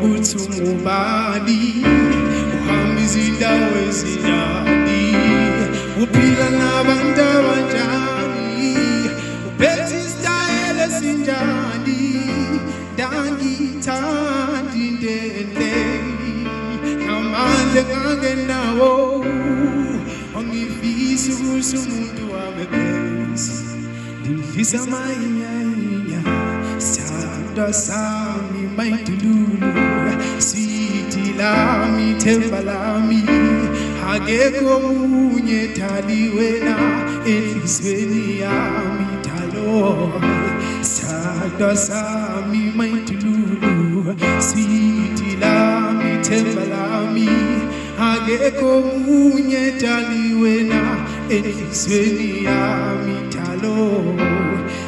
ukuthi ungubani, uhamba izindawo ezinjani, uphila nabantu abanjani, uphethe isitayela esinjani. Dangithanda indele namandla engangenawo, angifisi ukuthi umuntu wami phezulu, ngifisa amayinya sithandwa sami mayidululu, sithi lami themba lami, akekho omunye thaliwe na enhlizweni yami thalo. Sithandwa sami mayidululu, sithi lami themba lami, akekho omunye thaliwe na enhlizweni yami thalo.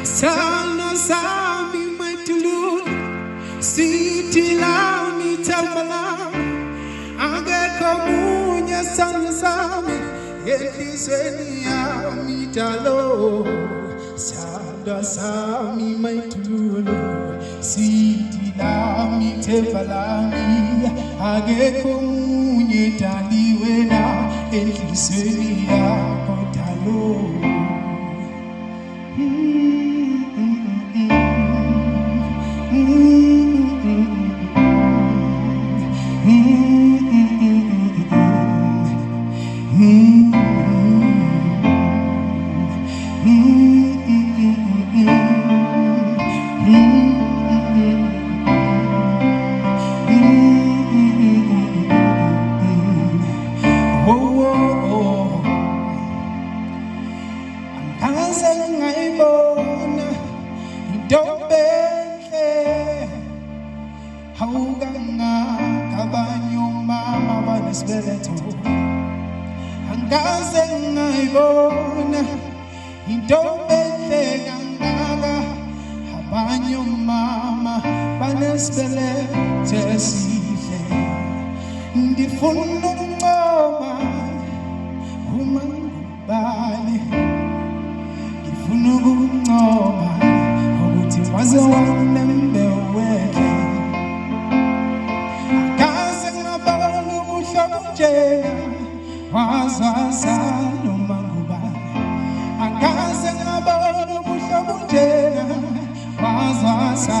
Sithandwa sami mayidululu, sithi lami themba lami, akekho omunye sithandwa sami enhlizweni yami thalo. Sithandwa sami mayidululu, sithi lami themba lami, akekho omunye thaliwe na enhlizweni yakho thalo. Angaze ngayibona into enhle kangaka, abanye omama banesibelethwa esihle. Ngifuna ukuncoma uma ngubani, ngifuna ukuncoma ukuthi waze wanembe wekhe. Angaze ngabona ubuhlobo njena wazaza noma ngubani, angaze ngabona ubuhlobo njena wazaza